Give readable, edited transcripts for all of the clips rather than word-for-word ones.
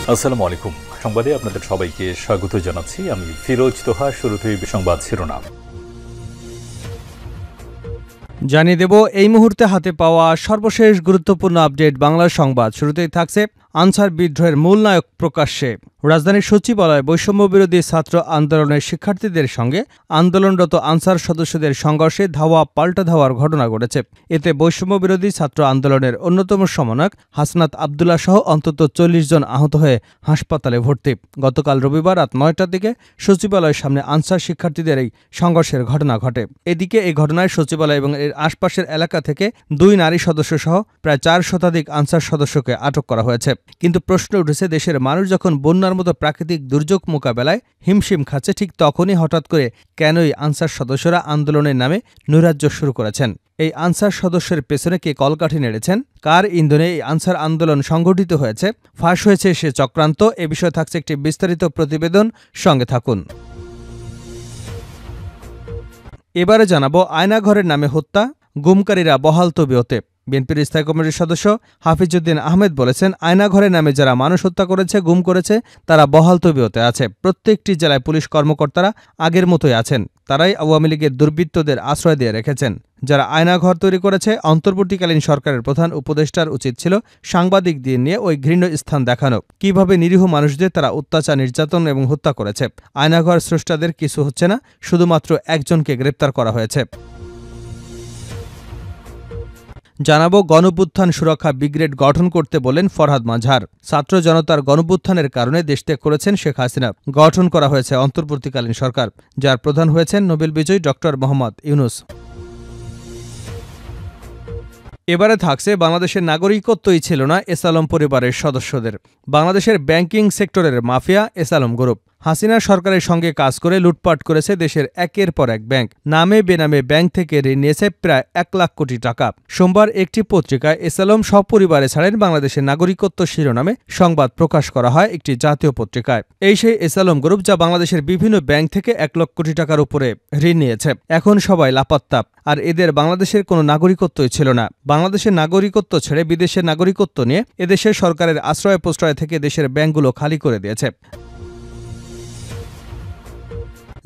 আসসালামু আলাইকুম। সংবাদে আপনাদের সবাইকে স্বাগত জানাচ্ছি। আমি ফিরোজ তোহা। শুরুতেই সংবাদ শিরোনাম জানিয়ে দেব এই মুহূর্তে হাতে পাওয়া সর্বশেষ গুরুত্বপূর্ণ আপডেট বাংলা সংবাদ। শুরুতেই থাকছে আনসার বিদ্রোহের মূল নায়ক প্রকাশ্যে। রাজধানীর সচিবালয়ে বৈষম্য বিরোধী ছাত্র আন্দোলনের শিক্ষার্থীদের সঙ্গে আন্দোলনরত আনসার সদস্যদের সংঘর্ষে ধাওয়া পাল্টা ধাওয়ার ঘটনা ঘটেছে। এতে বৈষম্য বিরোধী ছাত্র আন্দোলনের অন্যতম সমন্বয়ক হাসনাত আবদুল্লাহ সহ অন্তত ৪০ জন আহত হয়ে হাসপাতালে ভর্তি। গতকাল রবিবার রাত ৯টার দিকে সচিবালয়ের সামনে আনসার শিক্ষার্থীদের এই সংঘর্ষের ঘটনা ঘটে। এদিকে এই ঘটনায় সচিবালয় এবং এর আশপাশের এলাকা থেকে ২ নারী সদস্য সহ প্রায় ৪ শতাধিক আনসার সদস্যকে আটক করা হয়েছে। কিন্তু প্রশ্ন উঠেছে, দেশের মানুষ যখন বন্যার মতো প্রাকৃতিক দুর্যোগ মোকাবেলায় হিমশিম খাচ্ছে, ঠিক তখনই হঠাৎ করে কেনই আনসার সদস্যরা আন্দোলনের নামে নৈরাজ্য শুরু করেছেন? এই আনসার সদস্যের পেছনে কে কলকাঠি নেড়েছেন? কার ইন্ধনে এই আনসার আন্দোলন সংগঠিত হয়েছে? ফাঁস হয়েছে সে চক্রান্ত? এ বিষয়ে থাকছে একটি বিস্তারিত প্রতিবেদন, সঙ্গে থাকুন। এবারে জানাবো আয়নাঘরের নামে হত্যা, গুমকারীরা বহাল তবিয়তে। বিএনপির স্থায়ী কমিটির সদস্য হাফিজউদ্দিন আহমেদ বলেছেন, আয়নাঘরের নামে যারা মানুষ হত্যা করেছে, গুম করেছে, তারা বহাল তবিয়তে আছে। প্রত্যেকটি জেলায় পুলিশ কর্মকর্তারা আগের মতোই আছেন। তারাই আওয়ামী লীগের দুর্বৃত্তদের আশ্রয় দিয়ে রেখেছেন। যারা আয়নাঘর তৈরি করেছে, অন্তর্বর্তীকালীন সরকারের প্রধান উপদেষ্টার উচিত ছিল সাংবাদিকদের নিয়ে ওই ঘৃণ্য স্থান দেখানো, কিভাবে নিরীহ মানুষদের তারা অত্যাচার, নির্যাতন এবং হত্যা করেছে। আয়নাঘর স্রষ্টাদের কিছু হচ্ছে না, শুধুমাত্র একজনকে গ্রেপ্তার করা হয়েছে। জানাবো গণঅভ্যুত্থান সুরক্ষা ব্রিগেড গঠন করতে বলেন ফরহাদ মাঝহার। ছাত্র জনতার গণঅভ্যুত্থানের কারণে দেশ ত্যাগ করেছেন শেখ হাসিনা। গঠন করা হয়েছে অন্তর্বর্তীকালীন সরকার, যার প্রধান হয়েছেন নোবেল বিজয়ী ডক্টর মোহাম্মদ ইউনূস। এবারে থাকছে বাংলাদেশের নাগরিকত্বই ছিল না এসালম পরিবারের সদস্যদের। বাংলাদেশের ব্যাংকিং সেক্টরের মাফিয়া এসালম গ্রুপ হাসিনা সরকারের সঙ্গে কাজ করে লুটপাট করেছে দেশের একের পর এক ব্যাংক। নামে বেনামে ব্যাংক থেকে ঋণ নিয়েছে প্রায় ১ লাখ কোটি টাকা। সোমবার একটি পত্রিকায় এসালম সপরিবারে ছাড়েন বাংলাদেশের নাগরিকত্ব শিরোনামে সংবাদ প্রকাশ করা হয় একটি জাতীয় পত্রিকায়। এই সেই এসালম গ্রুপ যা বাংলাদেশের বিভিন্ন ব্যাংক থেকে ১ লক্ষ কোটি টাকার উপরে ঋণ নিয়েছে। এখন সবাই লাপাত্তা, আর এদের বাংলাদেশের কোনো নাগরিকত্বই ছিল না। বাংলাদেশের নাগরিকত্ব ছেড়ে বিদেশের নাগরিকত্ব নিয়ে এদেশের সরকারের আশ্রয় প্রশ্রয় থেকে দেশের ব্যাংকগুলো খালি করে দিয়েছে।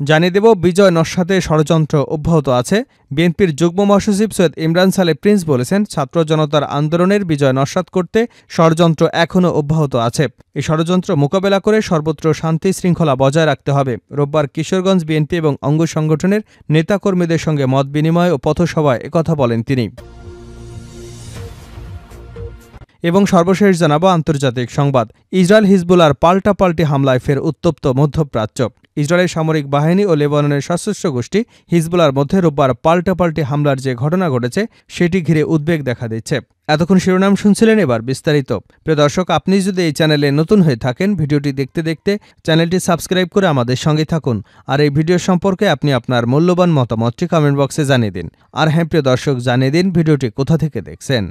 জানিয়ে দেব বিজয় নস্যাতে ষড়যন্ত্র অব্যাহত আছে। বিএনপির যুগ্ম মহাসচিব সৈয়দ ইমরান সালেহ প্রিন্স বলেছেন, ছাত্র জনতার আন্দোলনের বিজয় নস্যাৎ করতে ষড়যন্ত্র এখনও অব্যাহত আছে। এই ষড়যন্ত্র মোকাবেলা করে সর্বত্র শান্তি শৃঙ্খলা বজায় রাখতে হবে। রোববার কিশোরগঞ্জ বিএনপি এবং অঙ্গ সংগঠনের নেতাকর্মীদের সঙ্গে মত বিনিময় ও পথসভায় একথা বলেন তিনি। এবং সর্বশেষ জানাবো আন্তর্জাতিক সংবাদ। ইসরায়েল হিজবুল্লাহর পাল্টাপাল্টি হামলায় ফের উত্তপ্ত মধ্যপ্রাচ্য। ইসরায়েলের সামরিক বাহিনী ও লেবাননের সশস্ত্র গোষ্ঠী হিজবুল্লাহর মধ্যে রোববার পাল্টাপাল্টি হামলার যে ঘটনা ঘটেছে, সেটি ঘিরে উদ্বেগ দেখা দিচ্ছে। এতক্ষণ শিরোনাম শুনছিলেন, এবার বিস্তারিত। প্রিয় দর্শক, আপনি যদি এই চ্যানেলে নতুন হয়ে থাকেন, ভিডিওটি দেখতে দেখতে চ্যানেলটি সাবস্ক্রাইব করে আমাদের সঙ্গে থাকুন। আর এই ভিডিও সম্পর্কে আপনি আপনার মূল্যবান মতামতটি কমেন্ট বক্সে জানিয়ে দিন। আর হ্যাঁ প্রিয় দর্শক, জানিয়ে দিন ভিডিওটি কোথা থেকে দেখছেন।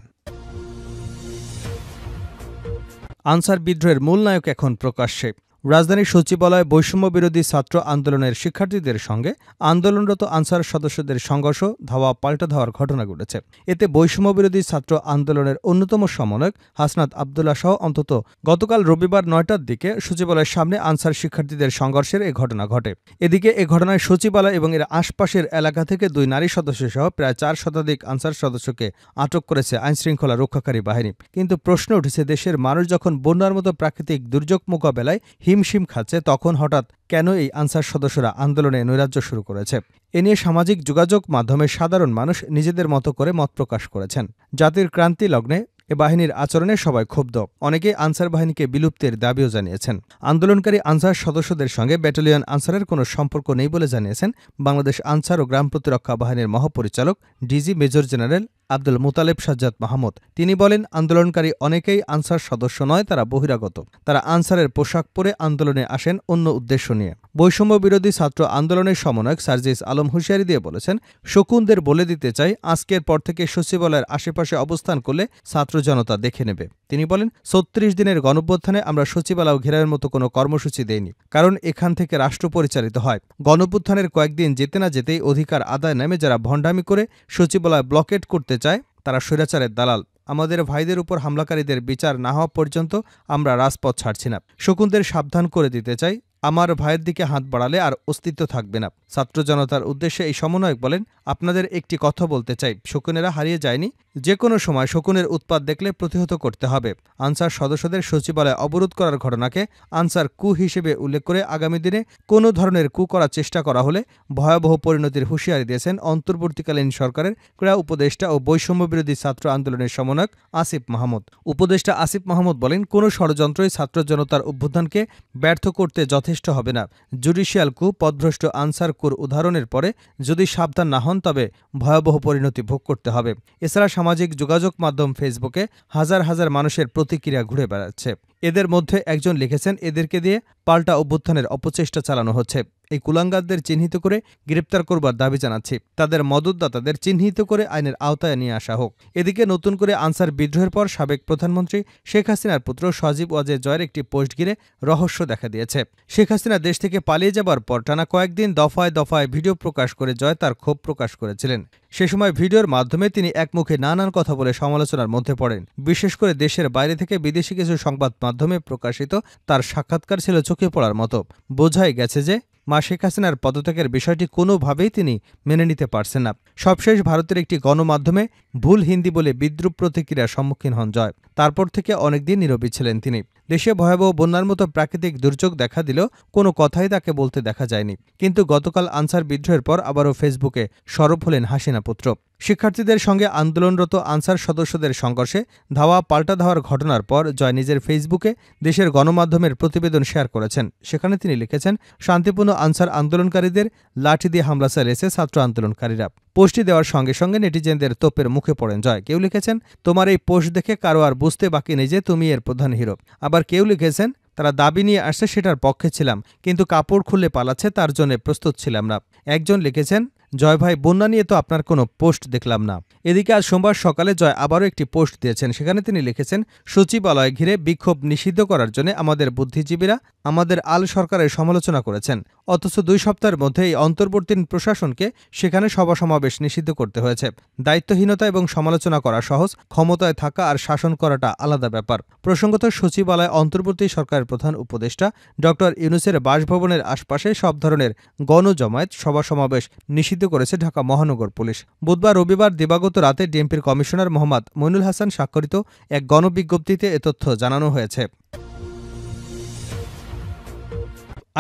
আনসার বিদ্রোহের মূল নায়ক এখন প্রকাশ্যে। রাজধানীর সচিবালয়ে বৈষম্য বিরোধী ছাত্র আন্দোলনের শিক্ষার্থীদের সঙ্গে আন্দোলনরত আনসার সদস্যদের সংঘর্ষ, ধাওয়া পাল্টা ধাওয়ার ঘটনা ঘটেছে। এতে বৈষম্য বিরোধী ছাত্র আন্দোলনের অন্যতম সমন্বয়ক হাসনাত আবদুল্লাহ সহ অন্তত গতকাল রবিবার ৯টার দিকে সচিবালয়ের সামনে আনসার শিক্ষার্থীদের সংঘর্ষের এ ঘটনা ঘটে। এদিকে এ ঘটনায় সচিবালয় এবং এর আশপাশের এলাকা থেকে ২ নারী সদস্য সহ প্রায় ৪ শতাধিক আনসার সদস্যকে আটক করেছে আইনশৃঙ্খলা রক্ষাকারী বাহিনী। কিন্তু প্রশ্ন উঠেছে, দেশের মানুষ যখন বন্যার মতো প্রাকৃতিক দুর্যোগ মোকাবেলায় হিমশিম খাচ্ছে, তখন হঠাৎ কেন এই আনসার সদস্যরা আন্দোলনে নৈরাজ্য শুরু করেছে? এ নিয়ে সামাজিক যোগাযোগ মাধ্যমে সাধারণ মানুষ নিজেদের মতো করে মত প্রকাশ করেছেন। জাতির ক্রান্তি লগ্নে এ বাহিনীর আচরণে সবাই ক্ষুব্ধ। অনেকেই আনসার বাহিনীকে বিলুপ্তির দাবিও জানিয়েছেন। আন্দোলনকারী আনসার সদস্যদের সঙ্গে ব্যাটালিয়ন আনসারের কোনো সম্পর্ক নেই বলে জানিয়েছেন বাংলাদেশ আনসার ও গ্রাম প্রতিরক্ষা বাহিনীর মহাপরিচালক DG major general Abdul Mutaleb Sajjad Mahmud. তিনি বলেন, আন্দোলনকারী অনেকেই আনসার সদস্য নয়, তারা বহিরাগত। তারা আনসারের পোশাক পরে আন্দোলনে আসেন অন্য উদ্দেশ্য নিয়ে। বৈষম্য বিরোধী ছাত্র আন্দোলনের সমন্বয়ক সার্জিস আলম হুঁশিয়ারি দিয়ে বলেছেন, শকুনদের বলে দিতে চাই, আজকের পর থেকে সচিবালয়ের আশেপাশে অবস্থান করলে ছাত্র জনতা দেখে নেবে। তিনি বলেন, ৩৬ দিনের গণঅভ্যুত্থানে আমরা সচিবালয় ঘেরাওয়ের মতো কোনো কর্মসূচি দেইনি, কারণ এখান থেকে রাষ্ট্র পরিচালিত হয়। গণঅভ্যুত্থানের কয়েকদিন যেতে না যেতেই অধিকার আদায় নামে যারা ভণ্ডামি করে সচিবালয় ব্লকেট করতে চায়, তারা স্বৈরাচারের দালাল। আমাদের ভাইদের উপর হামলাকারীদের বিচার না হওয়া পর্যন্ত আমরা রাজপথ ছাড়ছি না। শকুনদের সাবধান করে দিতে চাই, আমার ভাইয়ের দিকে হাত বাড়ালে আর অস্তিত্ব থাকবে না। ছাত্র জনতার উদ্দেশ্যে এই সমন্বয়ক বলেন, আপনাদের একটি কথা বলতে চাই, শকুনেরা হারিয়ে যায়নি। যে কোনো সময় শকুনের উৎপাত দেখলে প্রতিহত করতে হবে। আনসার সদস্যদের সচিবালয় অবরোধ করার ঘটনাকে আনসার কু হিসেবে উল্লেখ করে আগামী দিনে কোনো ধরনের কু করার চেষ্টা করা হলে ভয়াবহ পরিণতির হুঁশিয়ারি দিয়েছেন অন্তর্বর্তীকালীন সরকারের ক্রীড়া উপদেষ্টা ও বৈষম্যবিরোধী ছাত্র আন্দোলনের সমন্বয়ক আসিফ মাহমুদ। উপদেষ্টা আসিফ মাহমুদ বলেন, কোনো ষড়যন্ত্রই ছাত্র জনতার অভ্যুত্থানকে ব্যর্থ করতে যথেষ্ট হবে না। জুডিশিয়াল কু, পথভ্রষ্ট আনসার কুর উদাহরণের পরে যদি সাবধান না হন তবে ভয়াবহ পরিণতি ভোগ করতে হবে। এছাড়া সামাজিক যোগাযোগ মাধ্যম ফেসবুকে হাজার হাজার মানুষের প্রতিক্রিয়া ঘুরে বেড়াচ্ছে। এদের মধ্যে একজন লিখেছেন, এদেরকে দিয়ে পাল্টা অভ্যুত্থানের অপচেষ্টা চালানো হচ্ছে। এই কুলাঙ্গারদের চিহ্নিত করে গ্রেপ্তার করবার দাবি জানাচ্ছি। তাদের মদতদাতাদের চিহ্নিত করে আইনের আওতায় নিয়ে আসা হোক। এদিকে নতুন করে আনসার বিদ্রোহের পর সাবেক প্রধানমন্ত্রী শেখ হাসিনার পুত্র সজীব ওয়াজেদ জয়ের একটি পোস্ট ঘিরে রহস্য দেখা দিয়েছে। শেখ হাসিনা দেশ থেকে পালিয়ে যাবার পর টানা কয়েকদিন দফায় দফায় ভিডিও প্রকাশ করে জয় তার ক্ষোভ প্রকাশ করেছিলেন। সে সময় ভিডিওর মাধ্যমে তিনি একমুখে নানান কথা বলে সমালোচনার মধ্যে পড়েন। বিশেষ করে দেশের বাইরে থেকে বিদেশি কিছু সংবাদ মাধ্যমে প্রকাশিত তার সাক্ষাৎকার ছিল চোখে পড়ার মতো। বোঝাই গেছে যে মা শেখ হাসিনার পদত্যাগের বিষয়টি কোনোভাবেই তিনি মেনে নিতে পারছেন না। সবশেষ ভারতের একটি গণমাধ্যমে ভুল হিন্দি বলে বিদ্রূপ প্রতিক্রিয়ার সম্মুখীন হন জয়। তারপর থেকে অনেকদিন নীরবই ছিলেন তিনি। দেশে ভয়াবহ বন্যার মতো প্রাকৃতিক দুর্যোগ দেখা দিলেও কোনো কথাই তাকে বলতে দেখা যায়নি। কিন্তু গতকাল আনসার বিদ্রোহের পর আবারও ফেসবুকে সরব হলেন হাসিনা পুত্র। শিক্ষার্থীদের সঙ্গে আন্দোলনরত আনসার সদস্যদের সংঘর্ষে ধাওয়া পাল্টা ধাওয়ার ঘটনার পর জয় নিজের ফেসবুকে দেশের গণমাধ্যমের প্রতিবেদন শেয়ার করেছেন। সেখানে তিনি লিখেছেন, শান্তিপূর্ণ আনসার আন্দোলনকারীদের লাঠি দিয়ে হামলা চালিয়েছে ছাত্র আন্দোলনকারীরা। পোস্টটি দেওয়ার সঙ্গে সঙ্গে নেটিজেনদের তোপের মুখে পড়েন জয়। কেউ লিখেছেন, তোমার এই পোস্ট দেখে কারো আর বুঝতে বাকি নেই যে তুমি এর প্রধান হিরো। আবার কেউ লিখেছেন, তারা দাবি নিয়ে আসছে সেটার পক্ষে ছিলাম, কিন্তু কাপড় খুলে পালাচ্ছে তার জন্য প্রস্তুত ছিলাম না। একজন লিখেছেন, জয় ভাই, বন্যা নিয়ে তো আপনার কোনো পোস্ট দেখলাম না। এদিকে আজ সোমবার সকালে জয় আবারও একটি পোস্ট দিয়েছেন। সেখানে তিনি লিখেছেন, সচিবালয় ঘিরে বিক্ষোভ নিষিদ্ধ করার জন্য আমাদের বুদ্ধিজীবীরা আমাদের আল সরকারের সমালোচনা করেছেন, অথচ 2 সপ্তাহের মধ্যে এই অন্তর্বর্তী প্রশাসনকে সেখানে সভা সমাবেশ নিষিদ্ধ করতে হয়েছে। দায়িত্বহীনতা এবং সমালোচনা করা সহজ, ক্ষমতায় থাকা আর শাসন করাটা আলাদা ব্যাপার। প্রসঙ্গত, সচিবালয় অন্তর্বর্তী সরকারের প্রধান উপদেষ্টা ড ইউনূসের বাসভবনের আশপাশে সব ধরনের গণজমায়েত, সভা সমাবেশ নিষিদ্ধ করেছে ঢাকা মহানগর পুলিশ। বুধবার রবিবার দিবাগত রাতে ডিএমপির কমিশনার মোহাম্মদ মইনুল হাসান স্বাক্ষরিত এক গণবিজ্ঞপ্তিতে এ তথ্য জানানো হয়েছে।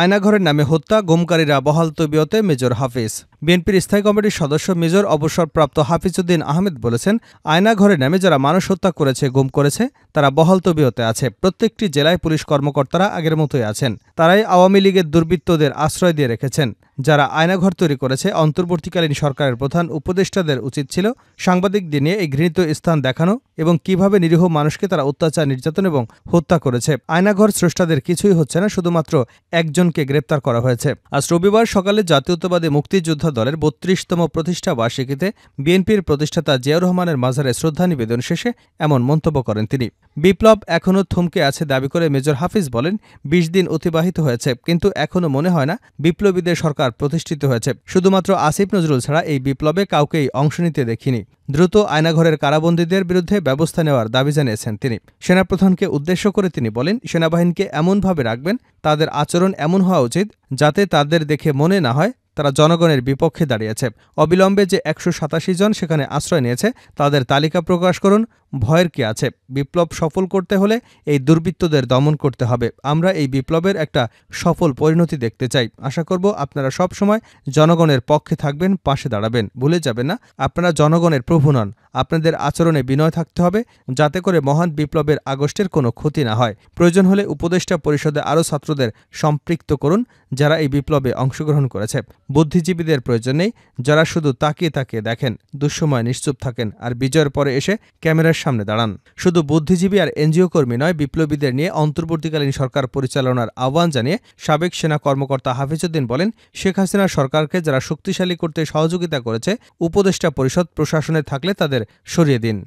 আয়নাঘরের নামে হত্যা, গুমকারীরা বহাল তবিয়তে মেজর হাফিজ। বিএনপির স্থায়ী কমিটির সদস্য মেজর অবসরপ্রাপ্ত হাফিজউদ্দিন আহমেদ বলেছেন, আয়নাঘরের নামে যারা মানুষ হত্যা করেছে, গুম করেছে, তারা বহাল তবিয়তে আছে। প্রত্যেকটি জেলায় পুলিশ কর্মকর্তারা আগের মতোই আছেন। তারাই আওয়ামী লীগের দুর্বৃত্তদের আশ্রয় দিয়ে রেখেছেন। যারা আয়নাঘর তৈরি করেছে, অন্তর্বর্তীকালীন সরকারের প্রধান উপদেষ্টাদের উচিত ছিল সাংবাদিকদের নিয়ে এই ঘৃণিত স্থান দেখানো এবং কিভাবে নিরীহ মানুষকে তারা অত্যাচার, নির্যাতন এবং হত্যা করেছে। আয়নাঘর স্রষ্টাদের কিছুই হচ্ছে না, শুধুমাত্র একজনকে গ্রেপ্তার করা হয়েছে। আজ রবিবার সকালে জাতীয়তাবাদী মুক্তিযোদ্ধা দলের ৩২তম প্রতিষ্ঠা বার্ষিকীতে বিএনপির প্রতিষ্ঠাতা জিয়াউর রহমানের মাজারে শ্রদ্ধা নিবেদন শেষে এমন মন্তব্য করেন তিনি। বিপ্লব এখনও থমকে আছে দাবি করে মেজর হাফিজ বলেন, ২০ দিন অতিবাহিত হয়েছে, কিন্তু এখনও মনে হয় না বিপ্লবীদের সরকার প্রতিষ্ঠিত হয়েছে। শুধুমাত্র আসিফ নজরুল ছাড়া এই বিপ্লবে কাউকেই অংশ নিতে দেখিনি। দ্রুত আয়নাঘরের কারাবন্দীদের বিরুদ্ধে ব্যবস্থা নেওয়ার দাবি জানিয়েছেন তিনি। সেনাপ্রধানকে উদ্দেশ্য করে তিনি বলেন, সেনাবাহিনীকে এমনভাবে রাখবেন, তাদের আচরণ এমন হওয়া উচিত যাতে তাদের দেখে মনে না হয় তারা জনগণের বিপক্ষে দাঁড়িয়েছে। অবিলম্বে যে ১৮৭ জন সেখানে আশ্রয় নিয়েছে তাদের তালিকা প্রকাশ করুন। ভয়ের কি আছে? বিপ্লব সফল করতে হলে এই দুর্বৃত্তদের দমন করতে হবে। আমরা এই বিপ্লবের একটা সফল পরিণতি দেখতে চাই। আশা করব আপনারা সব সময় জনগণের পক্ষে থাকবেন, পাশে দাঁড়াবেন। ভুলে যাবেন না, আপনারা জনগণের প্রভু নন। আপনাদের আচরণে বিনয় থাকতে হবে, যাতে করে মহান বিপ্লবের আগস্টের কোনো ক্ষতি না হয়। প্রয়োজন হলে উপদেষ্টা পরিষদে আরও ছাত্রদের সম্পৃক্ত করুন, যারা এই বিপ্লবে অংশগ্রহণ করেছে। বুদ্ধিজীবীদের প্রয়োজন নেই, যারা শুধু তাকিয়ে তাকিয়ে দেখেন, দুঃসময় নিশ্চুপ থাকেন আর বিজয়ের পরে এসে ক্যামেরার সামনে দাঁড়ান। শুধু বুদ্ধিজীবী আর এনজিও কর্মী নয়, বিপ্লবীদের নিয়ে অন্তর্বর্তীকালীন সরকার পরিচালনার আহ্বান জানিয়ে সাবেক সেনা কর্মকর্তা হাফিজউদ্দিন বলেন, শেখ হাসিনার সরকারকে যারা শক্তিশালী করতে সহযোগিতা করেছে, উপদেষ্টা পরিষদ প্রশাসনে থাকলে তাদের সরিয়ে দিন।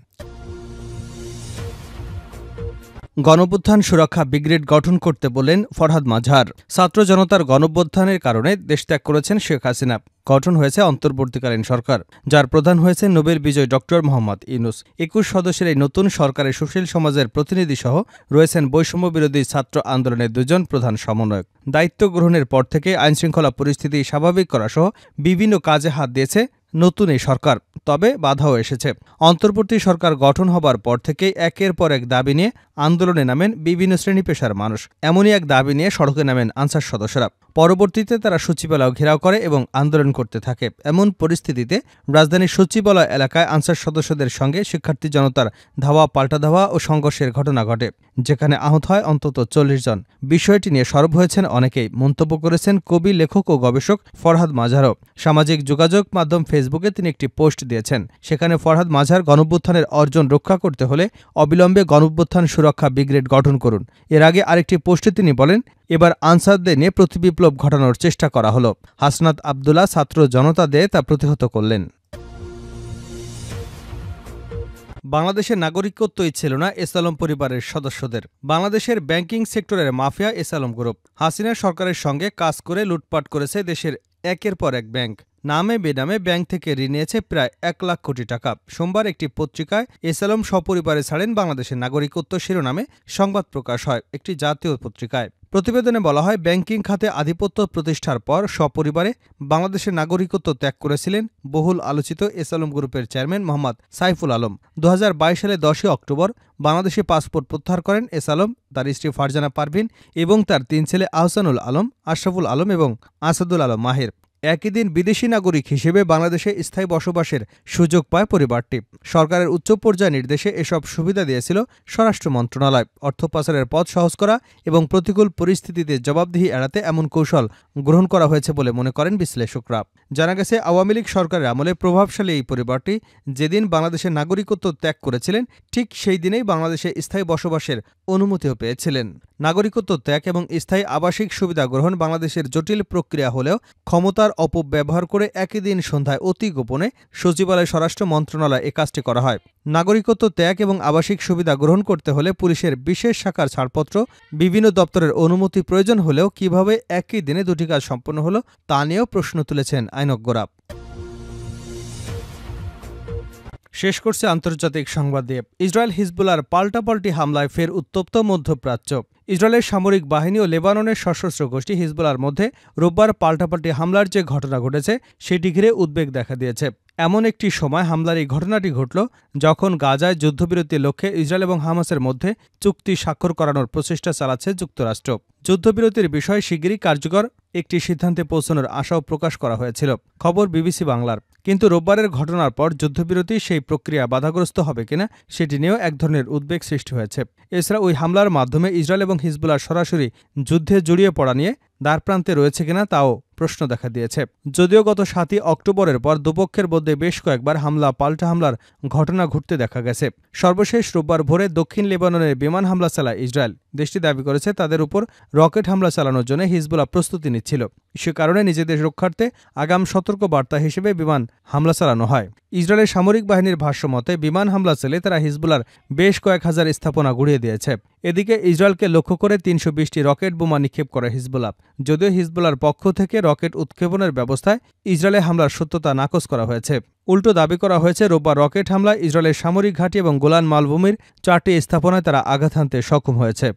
গণঅভ্যুত্থান সুরক্ষা ব্রিগেড গঠন করতে বললেন ফরহাদ মাঝহার। ছাত্র জনতার গণঅভ্যুত্থানের কারণে দেশ ত্যাগ করেছেন শেখ হাসিনা। গঠন হয়েছে অন্তর্বর্তীকালীন সরকার, যার প্রধান হয়েছে নোবেল বিজয়ী ডক্টর মোহাম্মদ ইউনূস। ২১ সদস্যের এই নতুন সরকারের সুশীল সমাজের প্রতিনিধিসহ রয়েছেন বৈষম্য বিরোধী ছাত্র আন্দোলনের দুজন প্রধান সমন্বয়ক। দায়িত্ব গ্রহণের পর থেকে আইনশৃঙ্খলা পরিস্থিতি স্বাভাবিক করাসহ বিভিন্ন কাজে হাত দিয়েছে নতুন এই সরকার। তবে বাধাও এসেছে। অন্তর্বর্তী সরকার গঠন হবার পর থেকেই একের পর এক দাবি নিয়ে আন্দোলনে নামেন বিভিন্ন শ্রেণী পেশার মানুষ। এমনই এক দাবি নিয়ে সড়কে নামেন আনসার সদস্যরা। পরবর্তীতে তারা সচিবালয় ঘেরাও করে এবং আন্দোলন করতে থাকে। এমন পরিস্থিতিতে রাজধানীর সচিবালয় এলাকায় আনসার সদস্যদের সঙ্গে শিক্ষার্থী জনতার ধাওয়া পাল্টা ধাওয়া ও সংঘর্ষের ঘটনা ঘটে, যেখানে আহত হয় অন্তত ৪০ জন। বিষয়টি নিয়ে সরব হয়েছেন অনেকেই। মন্তব্য করেছেন কবি, লেখক ও গবেষক ফরহাদ মাঝহারও। সামাজিক যোগাযোগ মাধ্যম ফেসবুকে তিনি একটি পোস্ট দিয়েছেন। সেখানে ফরহাদ মাঝহার গণঅভ্যুত্থানের অর্জন রক্ষা করতে হলে অবিলম্বে গণঅভ্যুত্থান সুরক্ষা ব্রিগেড গঠন করুন। এর আগে আরেকটি পোস্টে তিনি বলেন, এবার আনসারদের নিয়ে প্রতিবিপ্লব ঘটানোর চেষ্টা করা হলো। হাসনাত আবদুল্লাহ ছাত্র জনতা দিয়ে তা প্রতিহত করলেন। বাংলাদেশের নাগরিকত্বই ছিল না এসালম পরিবারের সদস্যদের। বাংলাদেশের ব্যাংকিং সেক্টরের মাফিয়া এসালম গ্রুপ হাসিনা সরকারের সঙ্গে কাজ করে লুটপাট করেছে দেশের একের পর এক ব্যাংক। নামে বেনামে ব্যাংক থেকে ঋণ নিয়েছে প্রায় ১ লাখ কোটি টাকা। সোমবার একটি পত্রিকায় এসালম সপরিবারে ছাড়েন বাংলাদেশের নাগরিকত্ব শিরোনামে সংবাদ প্রকাশ হয় একটি জাতীয় পত্রিকায়। প্রতিবেদনে বলা হয়, ব্যাংকিং খাতে আধিপত্য প্রতিষ্ঠার পর সপরিবারে বাংলাদেশের নাগরিকত্ব ত্যাগ করেছিলেন বহুল আলোচিত এসালম গ্রুপের চেয়ারম্যান মোহাম্মদ সাইফুল আলম। ২০২২ সালে ১০ অক্টোবর বাংলাদেশে পাসপোর্ট প্রত্যাহার করেন এসালম, তার স্ত্রী ফারজানা পারভিন এবং তার ৩ ছেলে আহসানুল আলম, আশরাফুল আলম এবং আসাদুল আলম মাহির। একই দিন বিদেশি নাগরিক হিসেবে বাংলাদেশে স্থায়ী বসবাসের সুযোগ পায় পরিবারটি। সরকারের উচ্চ পর্যায়ের নির্দেশে এসব সুবিধা দিয়েছিল স্বরাষ্ট্র মন্ত্রণালয়। অর্থ পাচারের পথ সহজ করা এবং প্রতিকূল পরিস্থিতিতে জবাবদিহি এড়াতে এমন কৌশল গ্রহণ করা হয়েছে বলে মনে করেন বিশ্লেষকরা। জানা গেছে, আওয়ামী লীগ সরকারের আমলে প্রভাবশালী এই পরিবারটি যেদিন বাংলাদেশের নাগরিকত্ব ত্যাগ করেছিলেন, ঠিক সেই দিনেই বাংলাদেশে স্থায়ী বসবাসের অনুমতিও পেয়েছিলেন। নাগরিকত্ব ত্যাগ এবং স্থায়ী আবাসিক সুবিধা গ্রহণ বাংলাদেশের জটিল প্রক্রিয়া হলেও ক্ষমতার অপব্যবহার করে একই দিন সন্ধ্যায় অতি গোপনে সচিবালয় স্বরাষ্ট্র মন্ত্রণালয় এ কাজটি করা হয়। নাগরিকত্ব ত্যাগ এবং আবাসিক সুবিধা গ্রহণ করতে হলে পুলিশের বিশেষ শাখার ছাড়পত্র, বিভিন্ন দপ্তরের অনুমতি প্রয়োজন হলেও কিভাবে একই দিনে দুটি কাজ সম্পন্ন হলো তা নিয়েও প্রশ্ন তুলেছেন আইনজ্ঞরা। শেষ করছে আন্তর্জাতিক সংবাদ দিয়ে। ইসরায়েল হিজবুল্লাহর পাল্টাপাল্টি হামলায় ফের উত্তপ্ত মধ্যপ্রাচ্য। ইসরায়েলের সামরিক বাহিনী ও লেবাননের সশস্ত্র গোষ্ঠী হিজবুল্লাহর মধ্যে রোববার পাল্টাপাল্টি হামলার যে ঘটনা ঘটেছে সেটি ঘিরে উদ্বেগ দেখা দিয়েছে। এমন একটি সময় হামলার এই ঘটনাটি ঘটল যখন গাজায় যুদ্ধবিরতির লক্ষ্যে ইসরায়েল এবং হামাসের মধ্যে চুক্তি স্বাক্ষর করানোর প্রচেষ্টা চালাচ্ছে যুক্তরাষ্ট্র। যুদ্ধবিরতির বিষয়ে শিগগিরই কার্যকর একটি সিদ্ধান্তে পৌঁছানোর আশাও প্রকাশ করা হয়েছিল, খবর বিবিসি বাংলার। কিন্তু রোববারের ঘটনার পর যুদ্ধবিরতি সেই প্রক্রিয়া বাধাগ্রস্ত হবে কিনা সেটি নিয়েও এক ধরনের উদ্বেগ সৃষ্টি হয়েছে। এছাড়া ওই হামলার মাধ্যমে ইসরায়েল এবং হিজবুল্লাহ সরাসরি যুদ্ধে জড়িয়ে পড়া নিয়ে দ্বারপ্রান্তে রয়েছে কিনা তাও প্রশ্ন দেখা দিয়েছে। যদিও গত ৭ই অক্টোবরের পর দুপক্ষের মধ্যে বেশ কয়েকবার হামলা পাল্টা হামলার ঘটনা ঘটতে দেখা গেছে। সর্বশেষ রোববার ভোরে দক্ষিণ লেবাননের বিমান হামলা চালায় ইসরায়েল। দেশটি দাবি করেছে তাদের উপর রকেট হামলা চালানোর জন্য হিজবুল্লাহ প্রস্তুতি নিচ্ছিল। সে কারণে নিজেদের রক্ষার্থে আগাম সতর্ক বার্তা হিসেবে বিমান হামলা চালানো হয়। ইসরায়েলের সামরিক বাহিনীর ভাষ্যমতে বিমান হামলা চালিয়ে তারা হিজবুল্লাহর বেশ কয়েক হাজার স্থাপনা গুড়িয়ে দিয়েছে। এদিকে ইসরায়েলকে লক্ষ্য করে ৩২০টি রকেট বোমা নিক্ষেপ করে হিজবুল্লাহ। যদিও হিজবুল্লাহর পক্ষ থেকে রকেট উৎক্ষেপণের ব্যবস্থায় ইসরায়েলে হামলার সত্যতা নাকচ করা হয়েছে। উল্টো দাবি করা হয়েছে রোববার রকেট হামলায় ইসরায়েলের সামরিক ঘাঁটি এবং গোলান মালভূমির ৪টি স্থাপনায় তারা আঘাত হানতে সক্ষম হয়েছে।